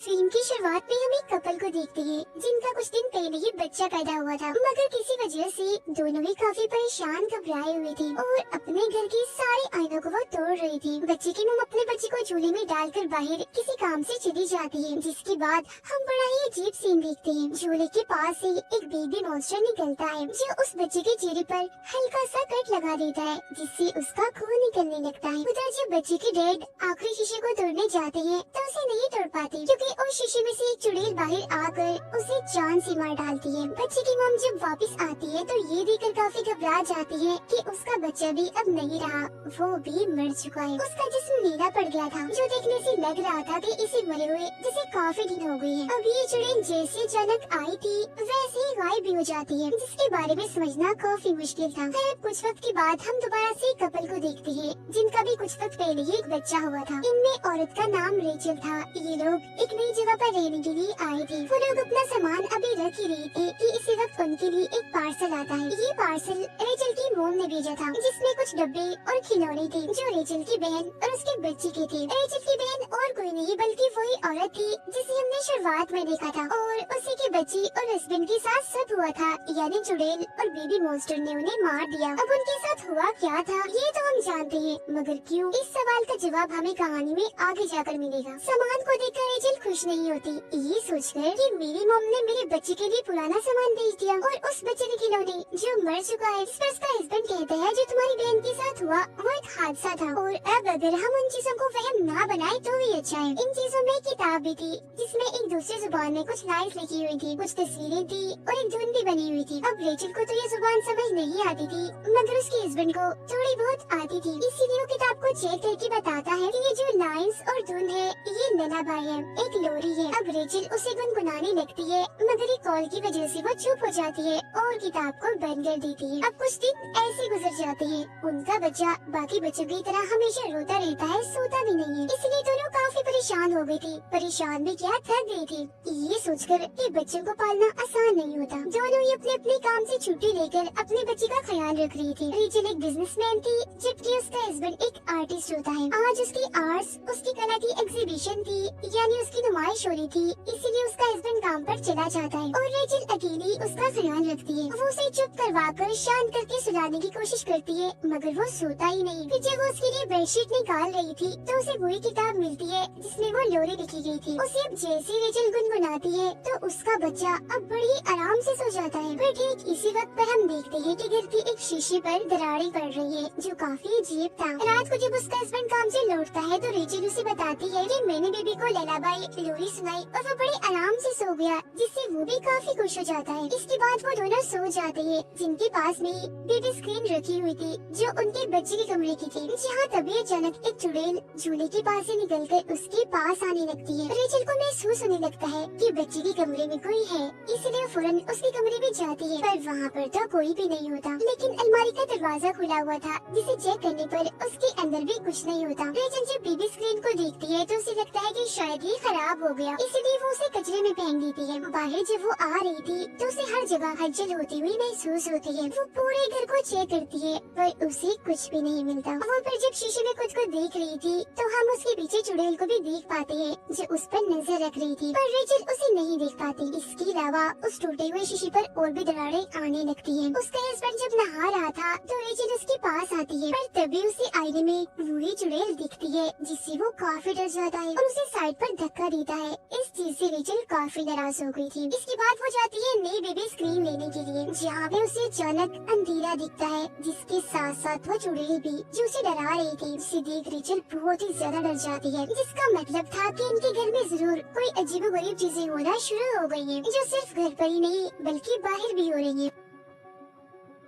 Film की शुरुआत में हम एक कपल को देखते हैं जिनका कुछ दिन पहले ही बच्चा पैदा हुआ था, मगर किसी वजह से दोनों ही काफी परेशान घबराए हुए थे और अपने घर के सारे आईनों को वो तोड़ रहे थे। बच्चे की मम अपने बच्चे को झूले में डालकर बाहर किसी काम से चली जाती है, जिसके बाद हम बड़ा ही अजीब सीन देखते हैं। झूले के पास से एक बेबी मॉन्स्टर निकलता है जो उस बच्चे के चेहरे पर हल्का सा कट लगा देता है, जिससे उसका खून निकलने लगता है। उधर जब बच्चे के डैड आखिरी शीशे को तोड़ने जाते हैं तो उसे नहीं तोड़ पाते, क्योंकि उस शीशे में से एक चुड़ैल बाहर आकर उसे जान से मार डालती है। बच्चे की मम जब वापस आती है तो ये देखकर काफी घबरा जाती है कि उसका बच्चा भी अब नहीं रहा, वो भी मर चुका है। उसका जिस्म नीला पड़ गया था, जो देखने से लग रहा था कि इसे मरे हुए जैसे काफी दिन हो गए हैं। अब ये चुड़ैल जैसे अचानक आई थी वैसे ही गायब भी हो जाती है, जिसके बारे में समझना काफी मुश्किल था। फिर कुछ वक्त के बाद हम दोबारा से कपल को देखते हैं जिनका भी कुछ वक्त पहले ही एक बच्चा हुआ था। इनमें औरत का नाम रेचल था। ये लोग एक नई जगह पर रहने के लिए आए थे। वो लोग अपना सामान अभी रख ही रहे थे कि इसी वक्त उनके लिए एक पार्सल आता है। ये पार्सल रेचल की मोम ने भेजा था, जिसमें कुछ डब्बे और खिलौने थे जो रेचल की बहन और उसके बच्चे के थे। रेचल की बहन और कोई नहीं बल्कि वही औरत थी जिसे हमने शुरुआत में देखा था, और उसी के बच्चे और हस्बैंड के साथ सब हुआ था, यानी चुड़ैल और बेबी मॉन्स्टर ने उन्हें मार दिया। अब उनके साथ हुआ क्या था ये तो हम जानते हैं, मगर क्यों, इस सवाल का जवाब हमें कहानी में आगे जाकर मिलेगा। सामान को देखकर रेचल खुश नहीं होती, ये सोचकर कि मेरी मॉम ने मेरे बच्चे के लिए पुराना सामान भेज दिया और उस बच्चे के खिलौने जो मर चुका है। इस पर उसका हस्बैंड कहता है जो तुम्हारी बहन के साथ हुआ वो एक हादसा था, और अब अगर हम उन चीजों को वहम ना बनाए तो भी अच्छा है। इन चीजों में किताब भी थी जिसमें एक दूसरी जुबान में कुछ लाइन्स लिखी हुई थी, कुछ तस्वीरें थी और एक धुन भी बनी हुई थी। अब रेचल को तो ये जुबान समझ नहीं आती थी, मगर उसके हस्बैंड को थोड़ी बहुत आती थी, इसीलिए वो किताब को चेक करके बताता है कि ये जो लाइन्स और धुन है ये ललाबाई है, एक लोरी है। अब रेचल उसे गुनगुनाने लगती है, मगर एक कॉल की वजह से वो चुप हो जाती है और किताब को बंद कर देती है। अब कुछ दिन ऐसे गुजर जाते हैं। उनका बच्चा बाकी बच्चों की तरह हमेशा रोता रहता है, सोता भी नहीं है, इसलिए दोनों काफी परेशान हो गई थी। परेशान भी क्या, थक गई थी। ये सोचकर कि बच्चों को पालना आसान नहीं होता, दोनों ही अपने अपने काम से छुट्टी लेकर अपने बच्चे का ख्याल रख रही थी। रेचल एक बिजनेसमैन थी, जबकि उसका हस्बैंड एक आर्टिस्ट होता है। आज उसकी आर्ट्स, उसकी कला की एग्जीबिशन थी, यानी उसकी नुमाइश हो रही थी, इसीलिए उसका हस्बैंड काम पर चला जाता है और रेचल अकेली उसका ख्याल रखती है। वो उसे चुप करवा कर शांत करके सुलाने की कोशिश करती है, मगर वो सोता ही नहीं। फिर जब वो उसके लिए बेडशीट निकाल रही थी तो उसे वही किताब मिलती है जिसमें वो लोरी लिखी गई थी। उसे अब जैसे रेचल गुनगुनाती है तो उसका बच्चा अब बड़ी आराम से सो जाता है। फिर ठीक इसी वक्त पर हम देखते हैं कि घर के एक शीशे पर दरारें पड़ रही है, जो काफी अजीब था। रात को जब उसका हस्बैंड काम से लौटता है तो रेचल उसे बताती है कि मैंने बेबी को ललाबाई लोरी सुनाई और वो बड़े आराम से सो गया, जिससे वो भी काफी खुश हो जाता है। इसके बाद वो दोनों सो जाते हैं, जिनके पास में बेबी स्क्रीन रखी हुई थी जो उनके बच्चे के कमरे की थी। जहाँ तभी अचानक एक चुड़ैल झूले के पास से निकलकर उसके पास आने लगती है। रेचल को महसूस होने लगता है कि बच्चे के कमरे में कोई है, इसलिए वो फौरन उसके कमरे में जाती है, पर वहाँ पर तो कोई भी नहीं होता। लेकिन अलमारी का दरवाजा खुला हुआ था, जिसे चेक करने पर उसके अंदर भी कुछ नहीं होता। रेचल जब बेबी स्क्रीन को देखती है तो उसे लगता है कि शायद ये खराब हो गया, इसलिए वो उसे कचरे में फेंक देती है। बाहर जब वो आ रही थी तो उसे हर जगह हलचल होती हुई महसूस होती है। वो पूरे घर को चेक करती है पर उसे कुछ भी नहीं मिलता। वो फिर जब शीशे में खुद को देख रही थी तो हम उसके पीछे चुड़ैल को भी देख पाते हैं जो उस पर नजर रख रही थी, पर रेचल उसे नहीं देख पाती। इसके अलावा उस टूटे हुए शीशे पर और भी दरारें आने लगती हैं। उसका हस्बैंड जब नहा रहा था तो रेचल उसके पास आती है, पर तभी उसे आईने में वही चुड़ैल दिखती है, जिससे वो काफी डर जाता है और उसे साइड पर धक्का देता है। इस चीज से रेचल काफी नाराज हो गई थी। इसके बाद वो जाती है नई बेबी स्क्रीन लेने के लिए, जहाँ पे उसे अचानक अंधेरा दिखता है, जिसके साथ साथ वो चुड़ैल भी जो उसे डरा रही थी। उसे देख रेचल बहुत ही ज्यादा डर जाती है, जिसका मतलब था कि इनके घर में जरूर कोई अजीबोगरीब चीजें होना शुरू हो गई हैं, जो सिर्फ घर पर ही नहीं बल्कि बाहर भी हो रही हैं।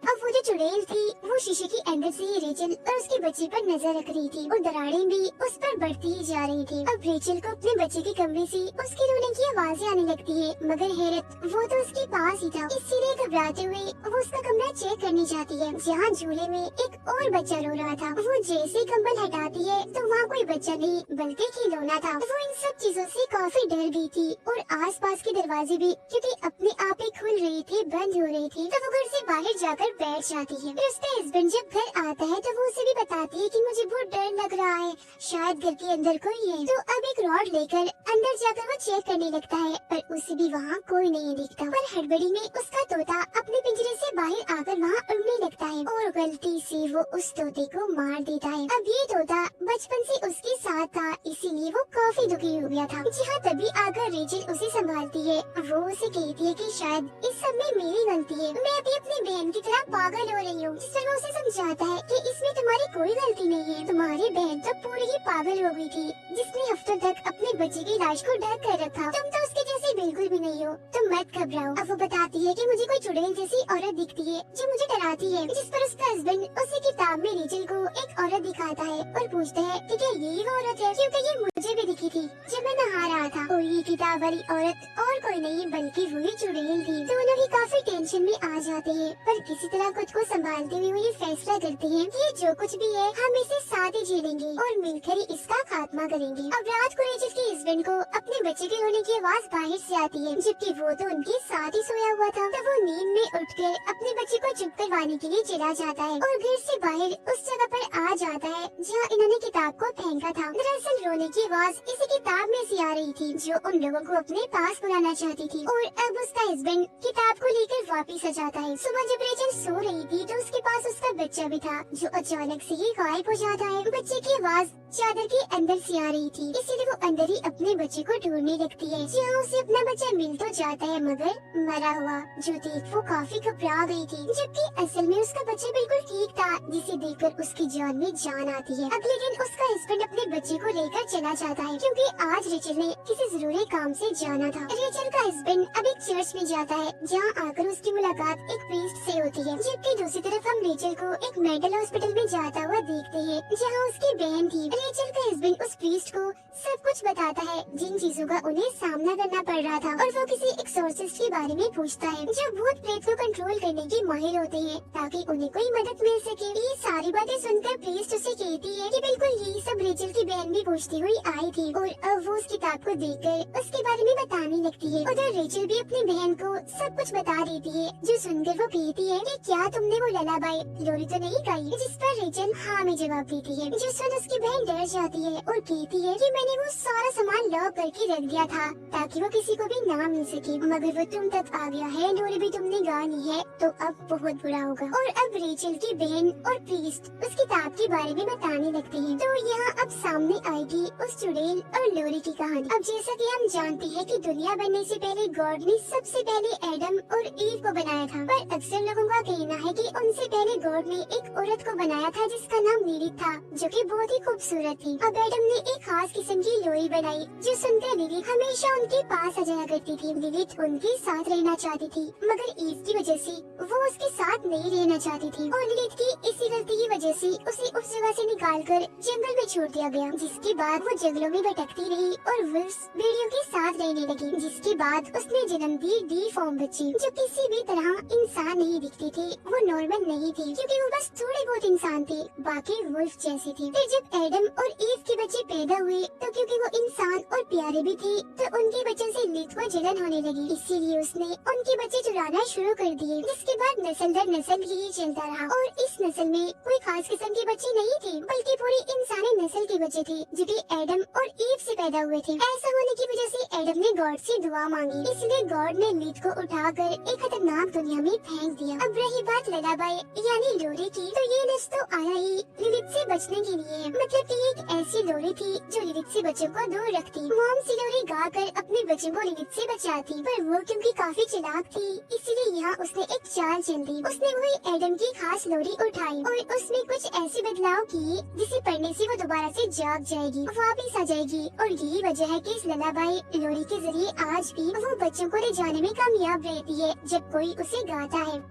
अब वो जो चुड़ैल थी वो शीशे के अंदर से ही रेचल और उसके बच्चे पर नजर रख रही थी और दरारें भी उस पर बढ़ती ही जा रही थी। अब रेचल को अपने बच्चे के कमरे से उसके रोने की आवाजें आने लगती है, मगर हैरत वो तो उसके पास ही था। इसीलिए घबराते हुए वो उसका कमरा चेक करने जाती है, जहाँ झूले में एक और बच्चा रो रहा था। वो जैसे कंबल हटाती है तो वहाँ कोई बच्चा नहीं बल्कि खिलौना था। वो इन सब चीजों से काफी डर गई थी और आस पास के दरवाजे भी क्योंकि अपने आप ही खुल रहे थे बंद हो रहे थे, तो वो घर से बाहर जाकर बैठ जाती है। फिर उसका हस्बैंड जब घर आता है तो वो उसे भी बताती है कि मुझे बहुत डर लग रहा है, शायद घर के अंदर कोई है। तो अब एक रॉड लेकर अंदर जाकर वो चेक करने लगता है, पर उसे भी वहाँ कोई नहीं दिखता। पर हड़बड़ी में उसका तोता अपने पिंजरे से बाहर आकर वहाँ उड़ने लगता है और गलती से वो उस तोते को मार देता है। अब ये तोता बचपन से उसके साथ था, इसीलिए वो काफी दुखी हो गया था। जी हाँ, तभी आकर रेचल उसे संभालती है। वो उसे कहती है कि शायद इस सब में मेरी गलती है, मैं अभी अपनी बहन की तरह पागल हो रही हूँ। जिस पर वो उसे समझाता है कि इसमें तुम्हारी कोई गलती नहीं है, तुम्हारी बहन तो पूरी ही पागल हो गई थी, जिसने हफ्तों तक अपने बच्चे की लाश को ढक कर रखा। तुम तो उसके जैसे बिल्कुल भी नहीं हो, तुम मत घबराओ। अब वो बताती है कि मुझे कोई चुड़ैल जैसी औरत दिखती है जो मुझे डराती है। जिस पर उसका हस्बैंड उसी किताब में रेचल को एक औरत दिखाता है और पूछता है कि क्या ये वो औरत है, क्योंकि ये मुझे भी दिखी थी जब मैं नहा रहा था। और ये किताब वाली औरत और कोई नहीं बल्कि वही चुड़ैल थी। दोनों ही काफी टेंशन में आ जाते हैं, पर किसी तरह खुद को संभालते हुए वो ये फैसला करते हैं कि जो कुछ भी है हम इसे साथ ही झेलेंगे और मिलकर ही इसका खात्मा करेंगे। अब रात को रेचल के हस्बैंड को अपने बच्चे के रोने की आवाज बाहर से आती है, जबकि वो तो उनके साथ ही सोया हुआ था। तब वो नींद में उठकर अपने बच्चे को चुप करवाने के लिए चला जाता है और घर से बाहर उस जगह पर आ जाता है जहाँ इन्होंने किताब को फेंका था। दरअसल रोने की आवाज इसी किताब में से आ रही थी जो उन लोगों को अपने पास बुलाना चाहती थी। और अब उसका हस्बैंड किताब को लेकर वापिस आ जाता है। सुबह जब रेचल सो रही थी तो उसके पास उसका बच्चा भी था जो अचानक से ही गायब हो जाता है। बच्चे की आवाज चादर के अंदर से आ रही थी, इसीलिए वो अंदर ही अपने बच्चे को ढूंढने लगती है। जहाँ उसे अपना बच्चा मिल तो जाता है मगर मरा हुआ, जो देख वो काफी घबरा गई थी, जबकि असल में उसका बच्चा बिल्कुल ठीक था, जिसे देखकर उसकी जान में जान आती है। अगले दिन उसका हस्बैंड अपने बच्चे को लेकर चला जाता है क्योंकि आज रेचल ने किसी जरूरी काम से जाना था। रेचल का हस्बैंड अब एक चर्च में जाता है जहाँ आकर उसकी मुलाकात एक प्रीस्ट से होती है, जबकि दूसरी तरफ हम रेचल को एक मेंटल हॉस्पिटल में जाता हुआ देखते हैं जहाँ उसकी बहन थी। रेचल का हस्बैंड उस प्रीस्ट को सब कुछ बताता है जिन चीजों का उन्हें सामना करना पड़ रहा था, और वो किसी एक्सोर्सिस्ट के बारे में पूछता है जो भूत प्रेत को कंट्रोल करने के माहिर होते हैं ताकि उन्हें कोई मदद मिल सके। ये सारी बातें सुनकर प्रीस्ट उसे कहती है कि बिल्कुल यही सब रेचल की बहन भी पूछती हुई आई थी, और अब वो उस किताब को देखकर उसके बारे में बताने लगती है। उधर रेचल भी अपनी बहन को सब कुछ बता देती है, जो सुनकर वो कहती है कि क्या तुमने वो ललाबाई लोरी तो नहीं गाई? जिस पर रेचल हाँ में जवाब देती है, जो सुन उसकी बहन डर जाती है और कहती है कि मैंने वो सारा सामान लॉक करके रख दिया था ताकि वो किसी को भी ना मिल सके, मगर वो तुम तक आ गया है, लोरी भी तुमने गा ली है तो अब बहुत बुरा होगा। और अब रेचल की बहन और प्रीस्ट उस किताब के बारे में बताने लगते हैं। तो यहाँ अब सामने आएगी उस चुड़ैल और लोरी की कहानी। अब जैसा कि हम जानते हैं कि दुनिया बनने से पहले गॉड ने सबसे पहले एडम और ईव को बनाया था, पर अक्सर लोगों का कहना है कि उनसे पहले गॉड ने एक औरत को बनाया था जिसका नाम लिलिथ था, जो कि बहुत ही खूबसूरत थी। अब एडम ने एक खास किस्म की लोरी बनाई जो सुनकर लिलिथ हमेशा उनके पास आ जाया करती थी। लिलिथ उनके साथ रहना चाहती थी, मगर ईव की वजह से वो उसके साथ नहीं रहना चाहती थी, और लिलिथ की इसी गलती की वजह से उसे उस जगह से निकालकर जंगल में छोड़ दिया गया, जिसके बाद वो जंगलों में भटकती रही और वुल्व्स भेड़ियों के साथ रहने लगी, जिसके बाद उसने जन्म दी डी फॉर्म बच्ची जो किसी भी तरह इंसान नहीं दिखती थी। वो नॉर्मल नहीं थी क्योंकि वो बस थोड़े बहुत इंसान थे, बाकी वुल्फ जैसे थे। फिर जब एडम और ईव के बच्चे पैदा हुए तो क्योंकि वो इंसान और प्यारे भी थे तो उनके बच्चों से लिलिथ को जलन होने लगी, इसीलिए उसने उनके बच्चे चुराना शुरू कर दिए, जिसके बाद नस्ल दर नस्ल यही चलता रहा। और इस नस्ल में कोई खास किस्म के बच्चे नहीं थे, बल्कि पूरी इंसानी नस्ल के बच्चे थे जो कि एडम और ईव से पैदा हुए थे। ऐसा होने की वजह से एडम ने गॉड से दुआ मांगी, इसलिए गॉड ने लिलिथ को उठाकर एक खतरनाक दुनिया में फेंक दिया। अब रही बात ललाबाई यानी लोरी की, तो ये नस्ल तो आया ही लिलिथ से बचने के लिए, मतलब कि एक ऐसी लोरी थी जो लिलिथ से बच्चों को दूर रखती। मॉम सी लोरी गाकर अपने बच्चों को लिलिथ से बचाती, पर वो क्योंकि काफी चालाक थी इसीलिए यहाँ उसने एक चाल चल दी। उसने वही एडम की खास लोरी उठाई और उसमें कुछ ऐसे बदलाव किए जिसे पढ़ने से वो दोबारा से जाग जाएगी, वापिस आ जाएगी। और यही वजह है कि इस ललाबाई लोरी के जरिए आज भी वो बच्चों को ले जाने में कामयाब रहती है जब कोई उसे गाता है।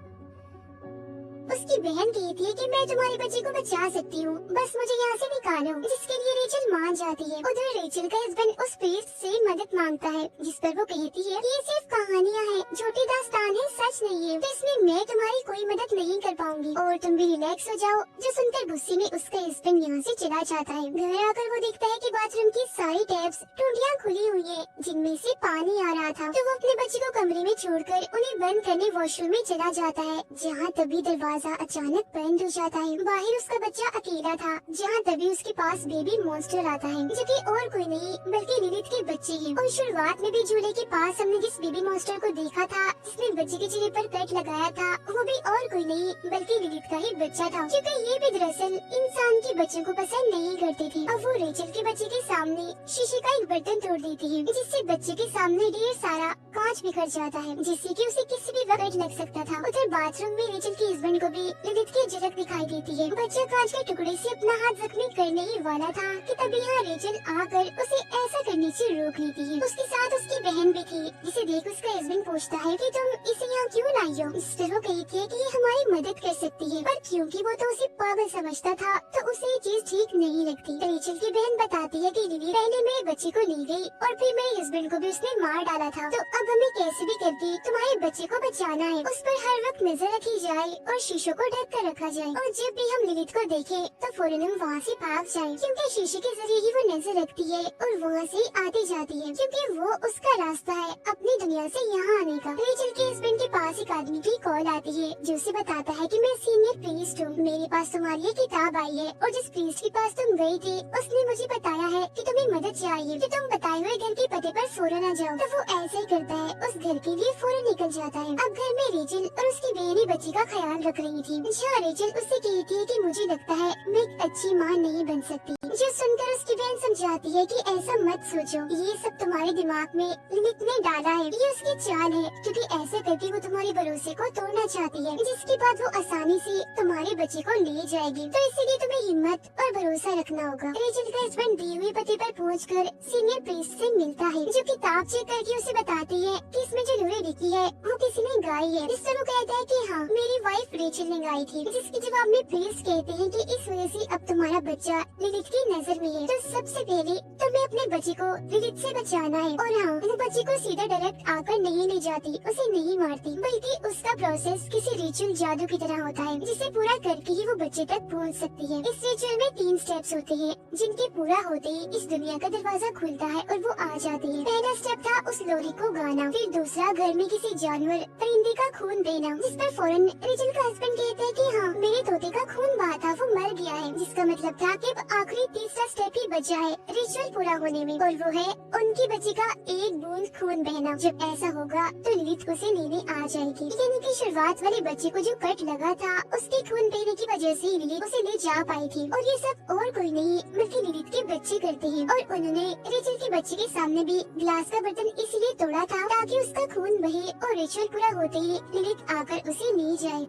उसकी बहन कहती है कि मैं तुम्हारे बच्चे को बचा सकती हूँ, बस मुझे यहाँ से निकालो, जिसके लिए रेचल मान जाती है। उधर रेचल का हस्बैंड उस प्रीस्ट से मदद मांगता है, जिस पर वो कहती है कि ये सिर्फ कहानियाँ हैं, झूठी दास्तान है, सच नहीं है, तो इसमें मैं तुम्हारी कोई मदद नहीं कर पाऊंगी और तुम भी रिलैक्स हो जाओ। जो सुनकर गुस्से में उसका हस्बैंड यहाँ से चला जाता है। घर आकर वो देखता है कि बाथरूम की सारी टैप्स टूटियां खुली हुई है जिनमें से पानी आ रहा था, तो वो अपने बच्चे को कमरे में छोड़कर उन्हें बंद करने वॉशरूम में चला जाता है, जहाँ तभी दरवाजा दरवाजा अचानक बंद हो जाता है। बाहर उसका बच्चा अकेला था, जहाँ तभी उसके पास बेबी मॉन्स्टर आता है, जो कि और कोई नहीं बल्कि लिलिथ के बच्चे हैं। और शुरुआत में भी झूले के पास हमने जिस बेबी मॉन्स्टर को देखा था, जिसने बच्चे के चेहरे पर कट लगाया था, वो भी और कोई नहीं बल्कि लिलिथ का ही बच्चा था, क्योंकि ये भी दरअसल इंसान के बच्चों को पसंद नहीं करते थे। अब वो रेचल के बच्चे के सामने शीशे का एक बर्तन तोड़ देती है, जिससे बच्चे के सामने ढेर सारा कांच बिखर जाता है, जिससे कि उसे किसी भी वक्त लग सकता था। उधर बाथरूम में रेचल के हस्बैंड को भी लिलिथ की झलक दिखाई देती है। बच्चा कांच के टुकड़े से अपना हाथ जख्मी करने ही वाला था कि तभी यहाँ रेचल आकर उसे ऐसा करने से रोक लेती है। उसके साथ उसकी बहन भी थी, जिसे देख उसका हस्बैंड पूछता है कि तुम इसे यहाँ क्यों लाई हो। सिस्टर वो कहती है कि ये हमारी मदद कर सकती है, पर क्योंकि वो तो उसे पागल समझता था तो उसे ये चीज ठीक नहीं लगती। रेचल की बहन बताती है कि लिली पहले मेरे बच्चे को ले गई और फिर मेरे हस्बैंड को भी उसने मार डाला था, तो अब हमें कैसे भी करके तुम्हारे बच्चे को बचाना है। उस पर हर वक्त नजर रखी जाए और शीशों को ढक कर रखा जाए, और जब भी हम लिलिथ को देखे तो फौरन हम वहाँ से भाग जाएं, क्योंकि शीशे के जरिए ही वो नजर रखती है और वहाँ से आती जाती है, क्योंकि वो उसका रास्ता है अपनी दुनिया से यहाँ आने का। रेचल के हस्बैंड के पास एक आदमी की कॉल आती है, जो उसे बताता है कि मैं सीनियर प्रीस्ट हूँ, मेरे पास तुम्हारी एक किताब आई है और जिस प्रीस्ट के पास तुम गई थी उसने मुझे बताया है कि तुम्हें मदद चाहिए, कि तुम बताए हुए घर के पते पर फौरन आ जाओ। तो वो ऐसे ही करता है, उस घर के लिए फौरन निकल जाता है। अब घर में रेचल और उसकी बहन ही बच्ची का ख्याल रख रही थी, जहाँ रेचल उससे कहती है कि मुझे लगता है मैं एक अच्छी माँ नहीं बन सकती, जो सुनकर उसकी बहन समझाती है कि ऐसा मत सोचो, ये सब तुम्हारे दिमाग में लिलिथ ने डाला है, ये उसकी चाल है, क्योंकि ऐसे करके वो तुम्हारे भरोसे को तोड़ना चाहती है, जिसके बाद वो आसानी से तुम्हारे बच्चे को ले जाएगी। तो इसीलिए तुम्हें हिम्मत और भरोसा रखना होगा। रेचल का हस्बैंड दिए हुए पते पर पहुंचकर सीनियर प्रीस्ट से मिलता है, जो किताब चेक करके उसे बताती है कि इसमें जो लोरी लिखी है वो किसी ने गाई है। मिस्टर वो कहता है कि हाँ, मेरी वाइफ रेचल ने गाई थी, जिसके जवाब में प्रीस्ट कहते हैं कि इस वजह से अब तुम्हारा बच्चा लिलिथ की नजर में है, तो सबसे पहले तुम्हें अपने बच्चे को लिलिथ से बचाना है। और हाँ, वो बच्चे को सीधा डायरेक्ट आकर नहीं ले जाती, उसे नहीं मारती, बल्कि उसका प्रोसेस किसी रिचुअल जादू की तरह होता है, जिसे पूरा करके ही वो बच्चे तक पहुंच सकती है। इस रिचुअल में 3 स्टेप्स होते हैं, जिनके पूरा होते ही इस दुनिया का दरवाजा खुलता है और वो आ जाती है। पहला स्टेप था उस लोरी को गाना, फिर दूसरा घर में किसी जानवर परिंदे का खून देना, जिस पर फौरन रेचल का हस्बैंड कहता है कि हाँ, मेरे तोते का खून बहा था, वो मर गया है, जिसका मतलब था कि अब आखिरी तीसरा स्टेप ही बचा है रिचुअल पूरा होने में, और वो है उनकी बच्ची का एक बूंद खून बहना। जब ऐसा होगा तो लिलिथ उसे लेने आ जाएगी, यानी कि शुरुआत वाले बच्चे को जो कट लगा था उसके खून बहने की वजह से ही लिलिथ उसे ले जा पाई थी। और ये सब और कोई नहीं बल्कि लिलिथ के बच्चे करते हैं, और उन्होंने रेचल के बच्चे के सामने भी ग्लास का बर्तन इसलिए तोड़ा था ताकि उसका खून बहे और रिचुअल पूरा होते ही लिलिथ आकर उसे ले जाए।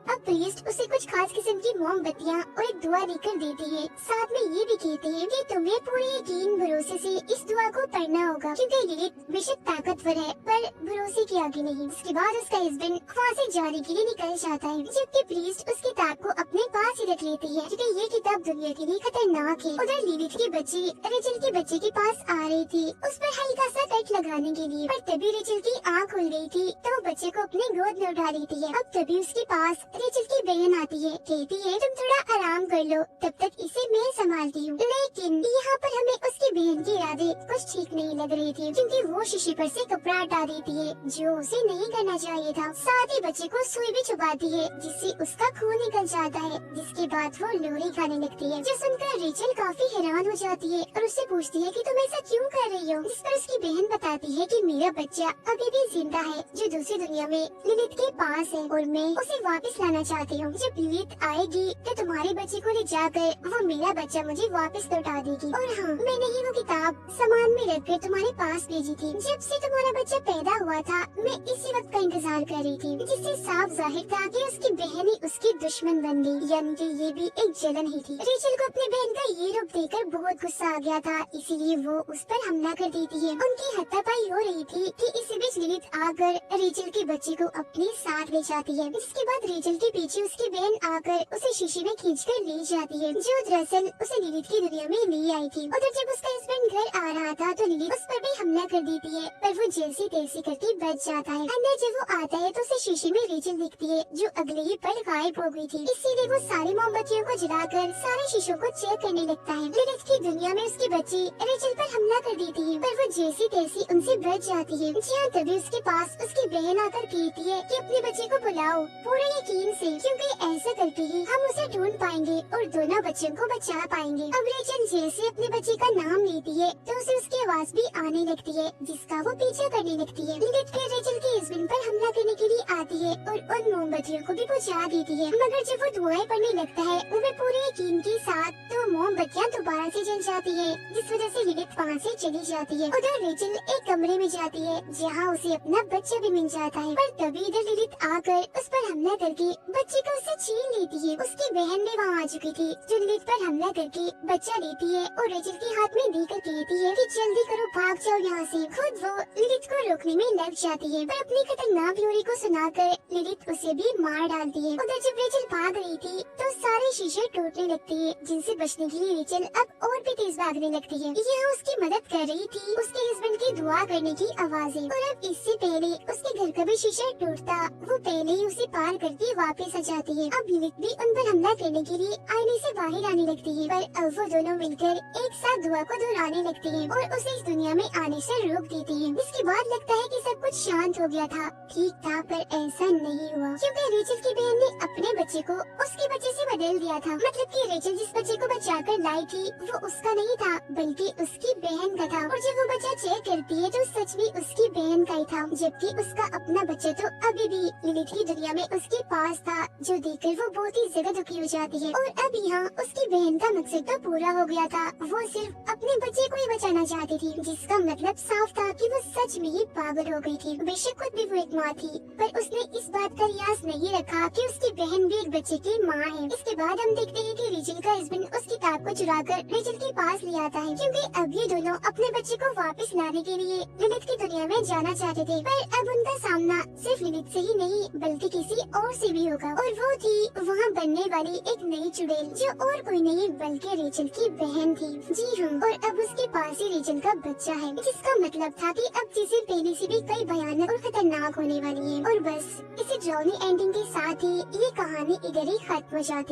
अब प्रीस्ट उसे कुछ खास किस्म की मोमबत्तियाँ और एक दुआ देकर देती है, साथ में ये भी कहते हैं कि तुम्हें पूरे यकीन भरोसे से इस दुआ को पढ़ना होगा, क्योंकि लिलिथ बेशक ताकतवर है पर भरोसे के आगे नहीं। इसके बाद उसका हस्बैंड वहाँ से जाने के लिए निकल जाता है, जबकि प्रीस्ट उस किताब को अपने पास ही रख लेती है, क्योंकि ये किताब दुनिया के लिए खतरनाक है। उधर लिलिथ की बच्ची रेचल के बच्चे के पास आ रही थी, उस पर हल्का सा कट लगाने के लिए, पर तभी रेचल की आँख खुल गई थी तो वो बच्चे को अपने गोद में उठा लेती है। अब तभी उसके पास रेचल की बहन आती है, कहती है तुम थोड़ा आराम कर लो, तब तक इसे मैं संभालती हूँ। लेकिन यहाँ पर हमें उसकी बहन के इरादे कुछ ठीक नहीं लग रही थी, क्योंकि वो शीशे पर से कपड़ा हटा देती है, जो उसे नहीं करना चाहिए था। साथ ही बच्चे को सुई भी चुभाती है, जिससे उसका खून निकल जाता है, जिसके बाद वो लोरी खाने लगती है, जो सुनकर रेचल काफी हैरान हो जाती है और उससे पूछती है कि तुम ऐसा क्यों कर रही हो। जिस पर उसकी बहन बताती है कि मेरा बच्चा अभी भी जिंदा है, जो दूसरी दुनिया में लिलिथ के पास है, और मैं उसे वापस लाना चाहती हूँ। जब लिलिथ आएगी तो तुम्हारे बच्चे को ले जाकर वो मेरा बच्चा मुझे वापस लौटा देगी। और हाँ, मैंने ही वो किताब सामान में रखकर तुम्हारे पास भेजी थी। जब से तुम्हारा बच्चा पैदा हुआ था मैं इसी वक्त का इंतजार कर रही थी, जिससे साफ जाहिर था कि उसकी बहन ही उसकी दुश्मन बन गई, यानी कि ये भी एक जलन ही थी। रेचल को अपनी बहन का ये रूप देखकर बहुत गुस्सा आ गया था, इसीलिए वो उस पर हमला कर देती है। उनकी हाथापाई हो रही थी कि इसी बीच लिलिथ आकर रेचल के बच्चे को अपने साथ ले जाती है। इसके बाद रेचल की तभी पीछे उसकी बहन आकर उसे शीशे में खींचकर ले जाती है, जो दरअसल उसे लिलिथ की दुनिया में ले आई थी। उधर जब उसका हस्बैंड घर आ रहा था तो लिलिथ उस पर भी हमला कर देती है, पर वो जैसी तैसी करके बच जाता है। अंदर जब वो आता है तो उसे शीशे में रेचल दिखती है, जो अगले ही पल गायब हो गई थी। इसीलिए वो सारी मोमबत्तियों को जलाकर सारे शीशों को चेक करने लगता है। लिलिथ की दुनिया में उसकी बच्ची रेचल पर हमला कर देती है, पर वो जैसी तैसी उनसे बच जाती है। जी हाँ, तभी उसके पास उसकी बहन आकर कहती है कि अपने बच्चे को बुलाओ पूरे यकीन से, क्योंकि ऐसा करके ही हम उसे ढूंढ पाएंगे और दोनों बच्चों को बचा पाएंगे। अब रेचल जैसे अपने बच्चे का नाम लेती है तो उसे उसकी आवाज भी आने लगती है, जिसका वो पीछा करने लगती है। लिलिथ फिर रेचल के हस्बैंड पर हमला करने के लिए आती है और उन मोमबत्तियों को भी बुझा देती है, मगर जब वो धुआं पड़ने लगता है वो पूरे यकीन के साथ तो मोमबत्तियाँ दोबारा से जल जाती है, जिस वजह से लिलिथ वहाँ से चली जाती है। उधर रेचल एक कमरे में जाती है जहाँ उसे अपना बच्चा भी मिल जाता है, पर तभी इधर लिलिथ आकर उस पर हमला करके बच्चे को उससे छीन लेती है। उसकी बहन भी वहाँ आ चुकी थी, जो लिलिथ पर हमला करके बच्चा लेती है और रेचल के हाथ में देकर कहती है कि जल्दी करो, भाग जाओ यहाँ से। खुद वो लिलिथ को रोकने में लग जाती है, पर अपनी खतरनाक थ्योरी को सुनाकर लिलिथ उसे भी मार डालती है। उधर जब रेचल भाग रही थी तो सारे शीशे टूटने लगते हैं, जिनसे बचने के लिए रेचल अब और भी तेज भागने लगती है। यहाँ उसकी मदद कर रही थी उसके हस्बैंड की दुआ करने की आवाजें, और अब इससे पहले उसके घर का भी शीशा टूटता वो पहले ही उसे पार करके वापस आ जाती है। अब लिलिथ भी उन पर हमला करने के लिए आईने से बाहर आने लगती है, पर अब वो दोनों मिलकर एक साथ दुआ को दोहराने लगते हैं और उसे इस दुनिया में आने से रोक देती है। इसके बाद लगता है कि सब कुछ शांत हो गया था। ठीक था, पर ऐसा नहीं हुआ, क्योंकि रेचल की बहन ने अपने बच्चे को उसके बच्चे से बदल दिया था। मतलब कि रेचल जिस बच्चे को बचाकर लाई थी वो उसका नहीं था, बल्कि उसकी बहन का था। और जब वो बच्चा चेक करती है तो सच में उसकी बहन का ही था, जबकि उसका अपना बच्चा तो अभी भी लिलिथ की दुनिया में उसके पास था, जो देखकर वो बहुत ही ज्यादा दुखी हो जाती है। और अब यहाँ उसकी बहन का मकसद तो पूरा हो गया था, वो सिर्फ अपने बच्चे को ही बचाना चाहती थी, जिसका मतलब साफ था कि वो सच में ही पागल हो गई थी। बेशक खुद भी वो एक माँ थी, पर उसने इस बात का रियाज नहीं रखा कि उसकी बहन भी एक बच्चे की माँ है। इसके बाद हम देखते हैं कि रेचल का हस्बैंड उस किताब को चुराकर रेचल के पास ले आता है, क्योंकि अब ये दोनों अपने बच्चे को वापस लाने के लिए लिलिथ की दुनिया में जाना चाहते थे। पर अब उनका सामना सिर्फ लिलिथ से ही नहीं बल्कि किसी और से भी होगा, और वो थी वहाँ बनने वाली एक नई चुड़ैल, जो और कोई नहीं बल्कि रेचल की बहन थी। जी हाँ, और अब उसके पास ही रेचल का बच्चा है, जिसका मतलब था कि अब चीजें पहले से भी कई भयानक और खतरनाक होने वाली है। और बस इसी ड्राउनी एंडिंग के साथ ही ये कहानी इधर ही खत्म हो जाती है।